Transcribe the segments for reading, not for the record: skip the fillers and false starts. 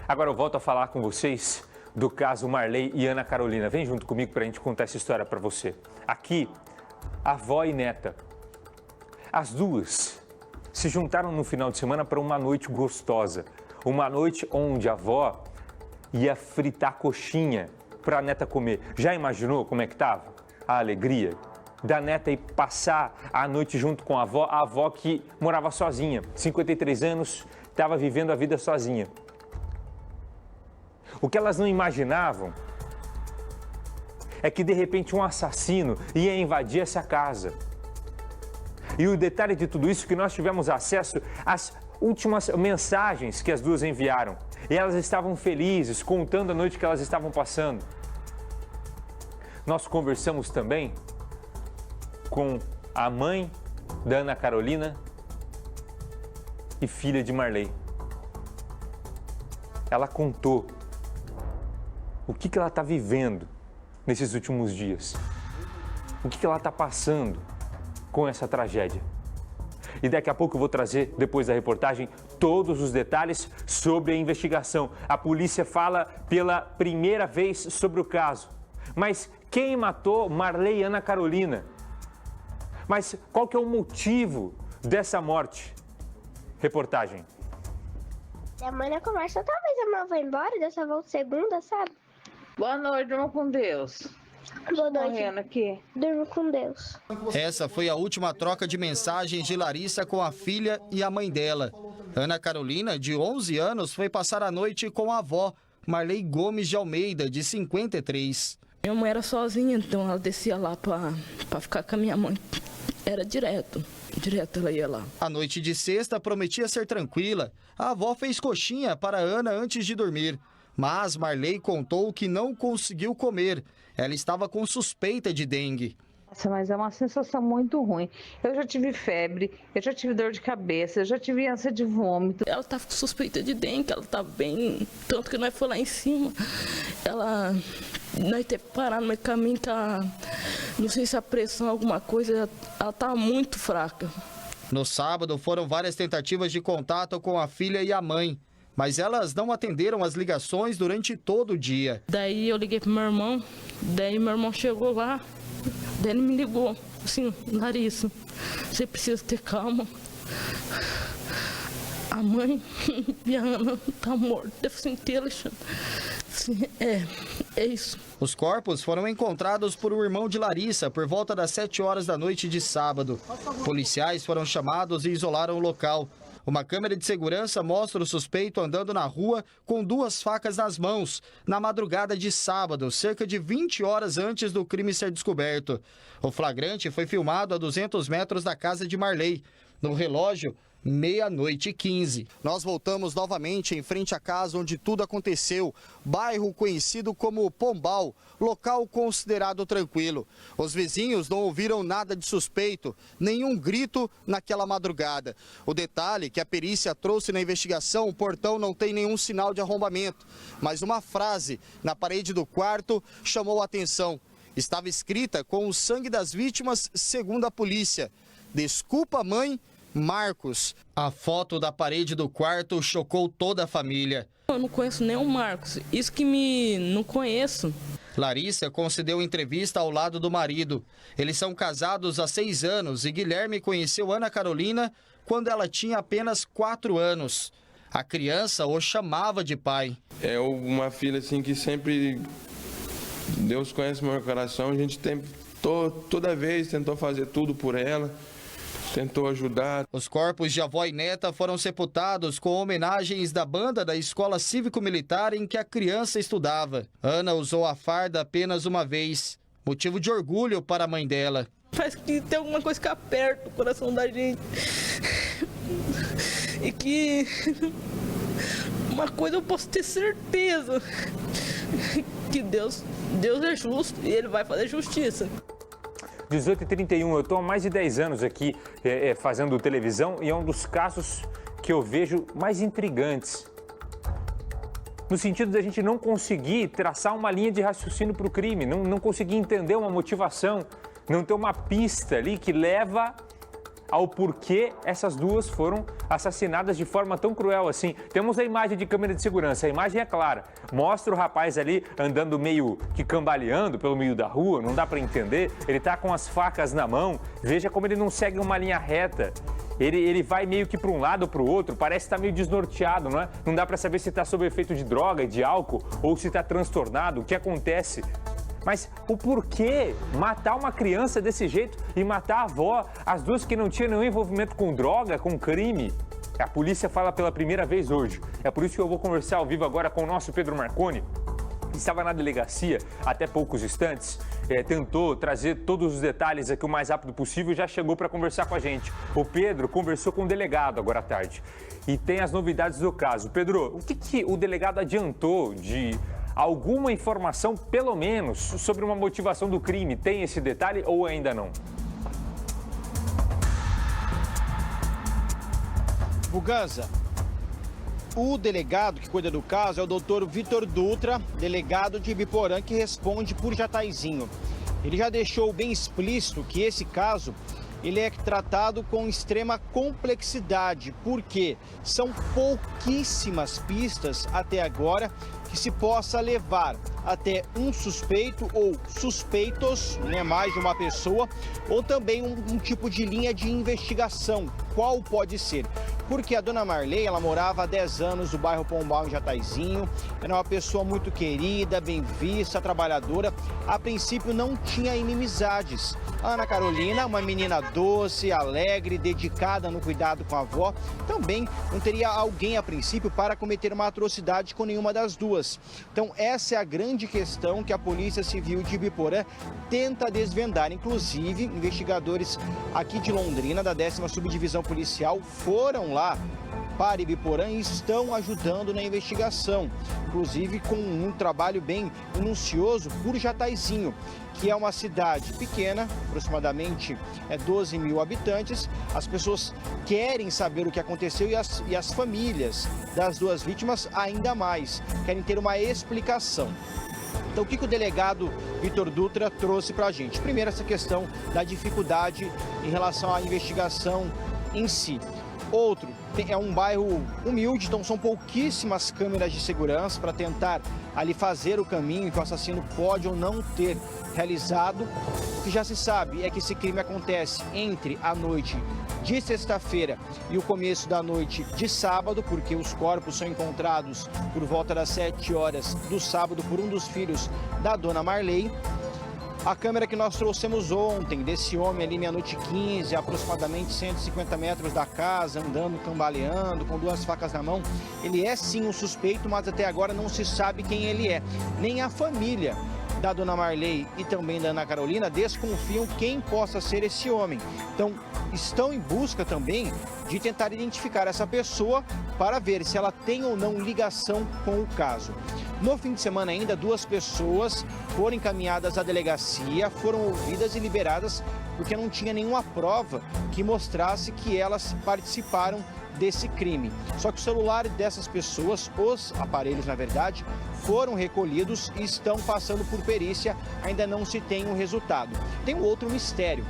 Agora eu volto a falar com vocês do caso Marley e Ana Carolina. Vem junto comigo para a gente contar essa história para você. Aqui, avó e neta. As duas se juntaram no final de semana para uma noite gostosa. Uma noite onde a avó ia fritar coxinha para a neta comer. Já imaginou como é que estava? A alegria da neta ir passar a noite junto com a avó que morava sozinha. 53 anos, estava vivendo a vida sozinha. O que elas não imaginavam é que de repente um assassino ia invadir essa casa. E o detalhe de tudo isso é que nós tivemos acesso às últimas mensagens que as duas enviaram. E elas estavam felizes, contando a noite que elas estavam passando. Nós conversamos também com a mãe da Ana Carolina e filha de Marley. Ela contou o que ela está vivendo nesses últimos dias. O que ela está passando com essa tragédia. E daqui a pouco eu vou trazer, depois da reportagem, todos os detalhes sobre a investigação. A polícia fala pela primeira vez sobre o caso. Mas quem matou Marley e Ana Carolina? Mas qual que é o motivo dessa morte? Reportagem. A mãe não conversa, talvez a mãe vá embora, dessa volta segunda, sabe? Boa noite, durma com Deus. Boa noite. Morrendo aqui. Durmo com Deus. Essa foi a última troca de mensagens de Larissa com a filha e a mãe dela. Ana Carolina, de 11 anos, foi passar a noite com a avó, Marley Gomes de Almeida, de 53. Minha mãe era sozinha, então ela descia lá para ficar com a minha mãe. Era direto ela ia lá. A noite de sexta prometia ser tranquila. A avó fez coxinha para Ana antes de dormir. Mas Marley contou que não conseguiu comer. Ela estava com suspeita de dengue. Nossa, mas é uma sensação muito ruim. Eu já tive febre, eu já tive dor de cabeça, eu já tive ânsia de vômito. Ela estava com suspeita de dengue, ela estava bem, tanto que nós foi lá em cima. Nós teve que parar no meio do caminho, não sei se a pressão, alguma coisa, ela estava muito fraca. No sábado foram várias tentativas de contato com a filha e a mãe, mas elas não atenderam as ligações durante todo o dia. Daí eu liguei pro meu irmão, daí meu irmão chegou lá, daí ele me ligou, assim, Larissa, você precisa ter calma. A mãe e a Ana tá morta, deficiente, Alexandre. É isso. Os corpos foram encontrados por um irmão de Larissa por volta das 7 horas da noite de sábado. Policiais foram chamados e isolaram o local. Uma câmera de segurança mostra o suspeito andando na rua com 2 facas nas mãos, na madrugada de sábado, cerca de 20 horas antes do crime ser descoberto. O flagrante foi filmado a 200 metros da casa de Marley. No relógio, 00:15. Nós voltamos novamente em frente à casa onde tudo aconteceu, bairro conhecido como Pombal, local considerado tranquilo. Os vizinhos não ouviram nada de suspeito, nenhum grito naquela madrugada. O detalhe que a perícia trouxe na investigação, o portão não tem nenhum sinal de arrombamento, mas uma frase na parede do quarto chamou a atenção. Estava escrita com o sangue das vítimas, segundo a polícia. Desculpa, mãe, Marcos. A foto da parede do quarto chocou toda a família. Eu não conheço nem o Marcos, isso que não conheço. Larissa concedeu entrevista ao lado do marido. Eles são casados há 6 anos e Guilherme conheceu Ana Carolina quando ela tinha apenas 4 anos. A criança o chamava de pai. É uma filha assim que sempre Deus conhece meu coração. A gente toda vez tentou fazer tudo por ela. Tentou ajudar. Os corpos de avó e neta foram sepultados com homenagens da banda da escola cívico-militar em que a criança estudava. Ana usou a farda apenas uma vez, motivo de orgulho para a mãe dela. Parece que tem alguma coisa que aperta o coração da gente. E que uma coisa eu posso ter certeza, que Deus é justo e Ele vai fazer justiça. 18h31, eu estou há mais de 10 anos aqui fazendo televisão e é um dos casos que eu vejo mais intrigantes. No sentido da gente não conseguir traçar uma linha de raciocínio para o crime, não conseguir entender uma motivação, não ter uma pista ali que leva ao porquê essas duas foram assassinadas de forma tão cruel assim. Temos a imagem de câmera de segurança, a imagem é clara. Mostra o rapaz ali andando meio que cambaleando pelo meio da rua, não dá para entender. Ele tá com as facas na mão, veja como ele não segue uma linha reta. Ele vai meio que para um lado ou para o outro, parece estar meio desnorteado, não é? Não dá para saber se está sob efeito de droga, de álcool, ou se está transtornado, o que acontece. Mas o porquê matar uma criança desse jeito e matar a avó, as duas que não tinham nenhum envolvimento com droga, com crime? A polícia fala pela primeira vez hoje. É por isso que eu vou conversar ao vivo agora com o nosso Pedro Marconi, que estava na delegacia até poucos instantes, tentou trazer todos os detalhes aqui o mais rápido possível e já chegou para conversar com a gente. O Pedro conversou com o delegado agora à tarde e tem as novidades do caso. Pedro, o que o delegado adiantou de alguma informação, pelo menos, sobre uma motivação do crime? Tem esse detalhe ou ainda não? Buganza, o delegado que cuida do caso é o doutor Vitor Dutra, delegado de Ibiporã, que responde por Jataizinho. Ele já deixou bem explícito que esse caso ele é tratado com extrema complexidade, porque são pouquíssimas pistas até agora que se possa levar até um suspeito ou suspeitos, né, mais de uma pessoa, ou também um tipo de linha de investigação. Qual pode ser? Porque a dona Marley, ela morava há 10 anos no bairro Pombal, em Jataizinho, era uma pessoa muito querida, bem vista, trabalhadora, a princípio não tinha inimizades. A Ana Carolina, uma menina doce, alegre, dedicada no cuidado com a avó, também não teria alguém a princípio para cometer uma atrocidade com nenhuma das duas. Então essa é a grande questão que a Polícia Civil de Ibiporã tenta desvendar. Inclusive, investigadores aqui de Londrina, da 10ª Subdivisão Policial, foram lá para Ibiporã e estão ajudando na investigação, inclusive com um trabalho bem minucioso por Jataizinho, que é uma cidade pequena, aproximadamente 12 mil habitantes. As pessoas querem saber o que aconteceu e as famílias das duas vítimas ainda mais, querem ter uma explicação. Então, o que o delegado Vitor Dutra trouxe para a gente? Primeiro, essa questão da dificuldade em relação à investigação em si. Outro, é um bairro humilde, então são pouquíssimas câmeras de segurança para tentar ali fazer o caminho que o assassino pode ou não ter realizado. O que já se sabe é que esse crime acontece entre a noite de sexta-feira e o começo da noite de sábado, porque os corpos são encontrados por volta das 7 horas do sábado por um dos filhos da dona Marley. A câmera que nós trouxemos ontem, desse homem ali, meia-noite 15, aproximadamente 150 metros da casa, andando, cambaleando, com duas facas na mão, ele é sim um suspeito, mas até agora não se sabe quem ele é. Nem a família da dona Marley e também da Ana Carolina desconfiam quem possa ser esse homem. Então, estão em busca também de tentar identificar essa pessoa para ver se ela tem ou não ligação com o caso. No fim de semana ainda, 2 pessoas foram encaminhadas à delegacia, foram ouvidas e liberadas porque não tinha nenhuma prova que mostrasse que elas participaram desse crime. Só que o celular dessas pessoas, os aparelhos na verdade, foram recolhidos e estão passando por perícia, ainda não se tem um resultado. Tem um outro mistério,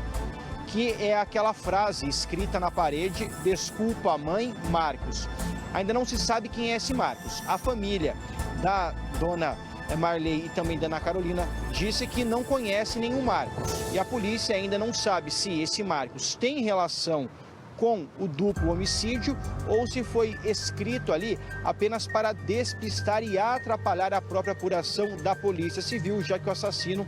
que é aquela frase escrita na parede: desculpa, mãe, Marcos. Ainda não se sabe quem é esse Marcos. A família da dona Marley e também da Ana Carolina disse que não conhece nenhum Marcos. E a polícia ainda não sabe se esse Marcos tem relação com o duplo homicídio ou se foi escrito ali apenas para despistar e atrapalhar a própria apuração da Polícia Civil, já que o assassino,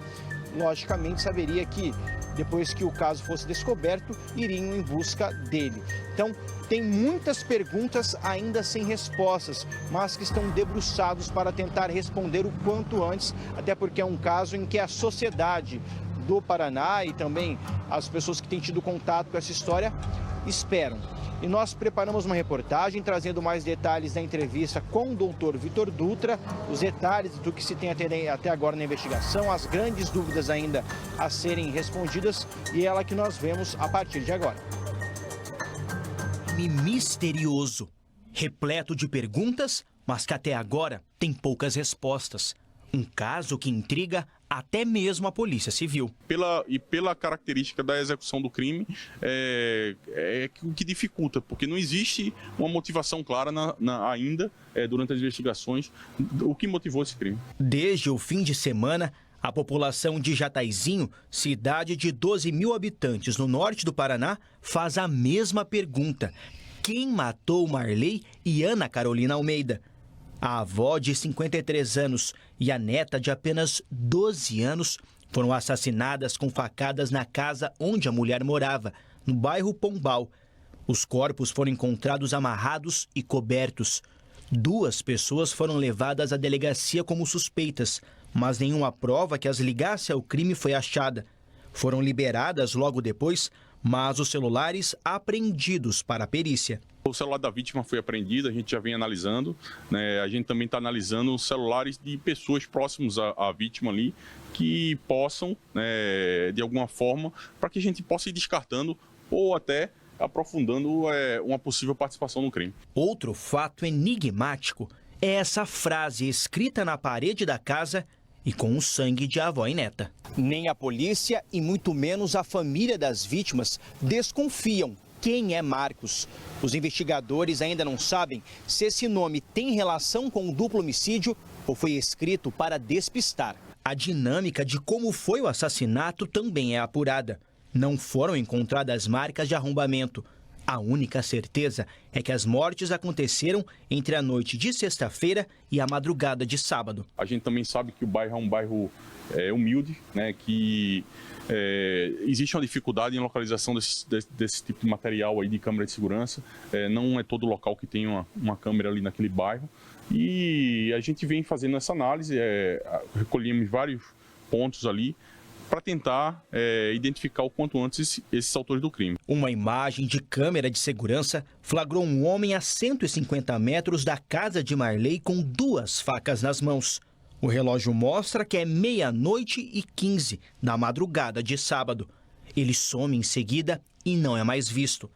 logicamente, saberia que depois que o caso fosse descoberto, iriam em busca dele. Então, tem muitas perguntas ainda sem respostas, mas que estão debruçados para tentar responder o quanto antes, até porque é um caso em que a sociedade do Paraná e também as pessoas que têm tido contato com essa história esperam. E nós preparamos uma reportagem trazendo mais detalhes da entrevista com o doutor Vitor Dutra, os detalhes do que se tem até agora na investigação, as grandes dúvidas ainda a serem respondidas, e é ela que nós vemos a partir de agora. Misterioso, repleto de perguntas, mas que até agora tem poucas respostas. Um caso que intriga até mesmo a Polícia Civil. Pela característica da execução do crime, é o que dificulta, porque não existe uma motivação clara ainda, durante as investigações, o que motivou esse crime. Desde o fim de semana, a população de Jataizinho, cidade de 12 mil habitantes no norte do Paraná, faz a mesma pergunta: quem matou Marley e Ana Carolina Almeida? A avó de 53 anos e a neta de apenas 12 anos foram assassinadas com facadas na casa onde a mulher morava, no bairro Pombal. Os corpos foram encontrados amarrados e cobertos. 2 pessoas foram levadas à delegacia como suspeitas, mas nenhuma prova que as ligasse ao crime foi achada. Foram liberadas logo depois, mas os celulares apreendidos para a perícia. O celular da vítima foi apreendido, a gente já vem analisando, né? A gente também está analisando os celulares de pessoas próximas à vítima ali, que possam, de alguma forma, para que a gente possa ir descartando ou até aprofundando uma possível participação no crime. Outro fato enigmático é essa frase escrita na parede da casa e com o sangue de avó e neta. Nem a polícia e muito menos a família das vítimas desconfiam quem é Marcos. Os investigadores ainda não sabem se esse nome tem relação com o duplo homicídio ou foi escrito para despistar. A dinâmica de como foi o assassinato também é apurada. Não foram encontradas marcas de arrombamento. A única certeza é que as mortes aconteceram entre a noite de sexta-feira e a madrugada de sábado. A gente também sabe que o bairro é um bairro humilde, né, que existe uma dificuldade em localização desse tipo de material aí de câmera de segurança. Não é todo local que tem uma câmera ali naquele bairro. E a gente vem fazendo essa análise, recolhemos vários pontos ali para tentar identificar o quanto antes esses autores do crime. Uma imagem de câmera de segurança flagrou um homem a 150 metros da casa de Marley com 2 facas nas mãos. O relógio mostra que é 00:15 da madrugada de sábado. Ele some em seguida e não é mais visto.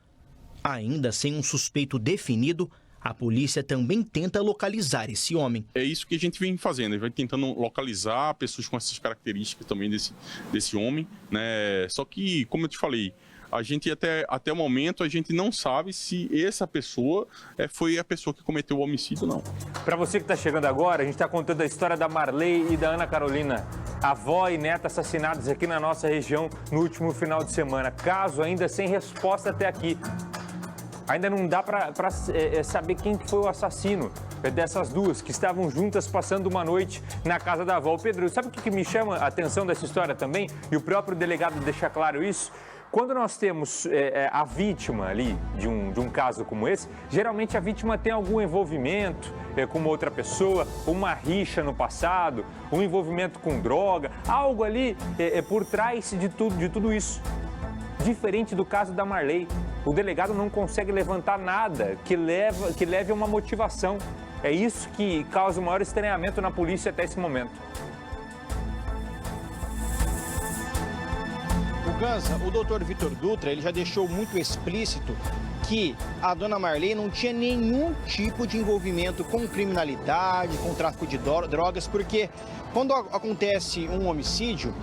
Ainda sem um suspeito definido, a polícia também tenta localizar esse homem. É isso que a gente vem fazendo, a gente vai tentando localizar pessoas com essas características também desse homem, né? Só que, como eu te falei, a gente até o momento a gente não sabe se essa pessoa foi a pessoa que cometeu o homicídio ou não. Para você que está chegando agora, a gente está contando a história da Marley e da Ana Carolina, avó e neta assassinados aqui na nossa região no último final de semana. Caso ainda sem resposta até aqui. Ainda não dá para saber quem foi o assassino dessas 2 que estavam juntas passando uma noite na casa da avó. Pedro, sabe o que me chama a atenção dessa história também? E o próprio delegado deixa claro isso. Quando nós temos a vítima ali de um caso como esse, geralmente a vítima tem algum envolvimento com uma outra pessoa, uma rixa no passado, um envolvimento com droga, algo ali por trás de tudo isso. Diferente do caso da Marley, o delegado não consegue levantar nada que leve a uma motivação. É isso que causa o maior estranhamento na polícia até esse momento. O Ganza, o doutor Vitor Dutra, ele já deixou muito explícito que a dona Marley não tinha nenhum tipo de envolvimento com criminalidade, com tráfico de drogas, porque quando acontece um homicídio,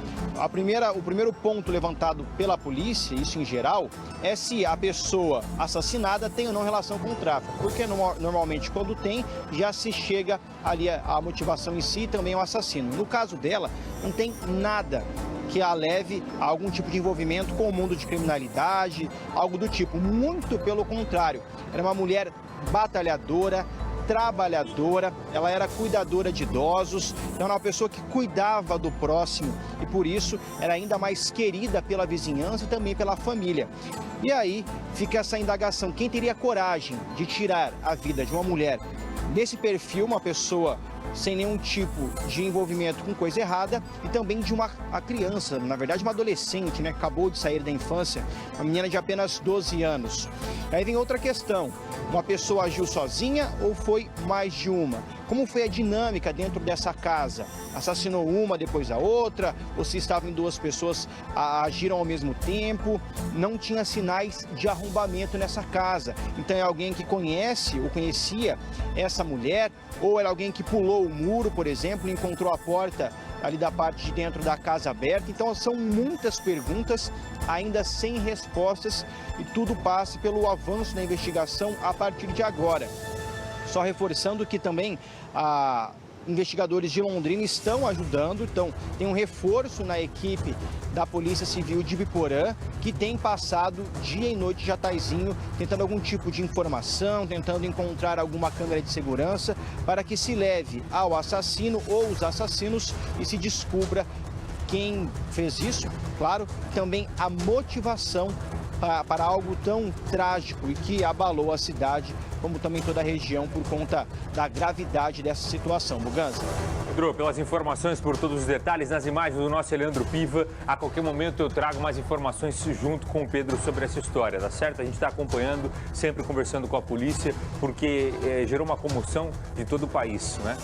o primeiro ponto levantado pela polícia, isso em geral, é se a pessoa assassinada tem ou não relação com o tráfico. Porque normalmente quando tem, já se chega ali a motivação em si e também o assassino. No caso dela, não tem nada que a leve a algum tipo de envolvimento com o mundo de criminalidade, algo do tipo. Muito pelo contrário, era uma mulher batalhadora, trabalhadora, ela era cuidadora de idosos, então era uma pessoa que cuidava do próximo e por isso era ainda mais querida pela vizinhança e também pela família. E aí fica essa indagação, quem teria coragem de tirar a vida de uma mulher desse perfil, uma pessoa sem nenhum tipo de envolvimento com coisa errada e também de uma criança, na verdade uma adolescente, né, acabou de sair da infância, uma menina de apenas 12 anos. Aí vem outra questão, uma pessoa agiu sozinha ou foi mais de uma? Como foi a dinâmica dentro dessa casa? Assassinou uma depois a outra? Ou se estavam 2 pessoas agiram ao mesmo tempo? Não tinha sinais de arrombamento nessa casa. Então é alguém que conhece ou conhecia essa mulher? Ou era alguém que pulou o muro, por exemplo, e encontrou a porta ali da parte de dentro da casa aberta. Então são muitas perguntas ainda sem respostas e tudo passa pelo avanço da investigação a partir de agora. Só reforçando que também investigadores de Londrina estão ajudando, então tem um reforço na equipe da Polícia Civil de Ibiporã, que tem passado dia e noite em Jataizinho, tentando algum tipo de informação, tentando encontrar alguma câmera de segurança, para que se leve ao assassino ou os assassinos e se descubra quem fez isso, claro, também a motivação para algo tão trágico e que abalou a cidade, como também toda a região, por conta da gravidade dessa situação. Muganza. Pedro, pelas informações, por todos os detalhes, nas imagens do nosso Leandro Piva. A qualquer momento eu trago mais informações junto com o Pedro sobre essa história, tá certo? A gente está acompanhando, sempre conversando com a polícia, porque gerou uma comoção de todo o país, né?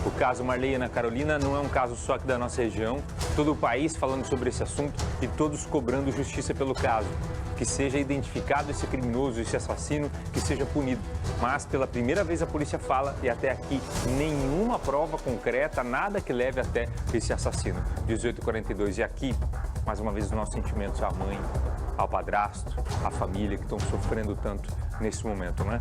O caso Marley e Ana Carolina não é um caso só aqui da nossa região, todo o país falando sobre esse assunto e todos cobrando justiça pelo caso. Que seja identificado esse criminoso, esse assassino, que seja punido. Mas pela primeira vez a polícia fala e até aqui nenhuma prova concreta, nada que leve até esse assassino. 18h42 e aqui, mais uma vez, os nossos sentimentos à mãe, ao padrasto, à família que estão sofrendo tanto nesse momento, né?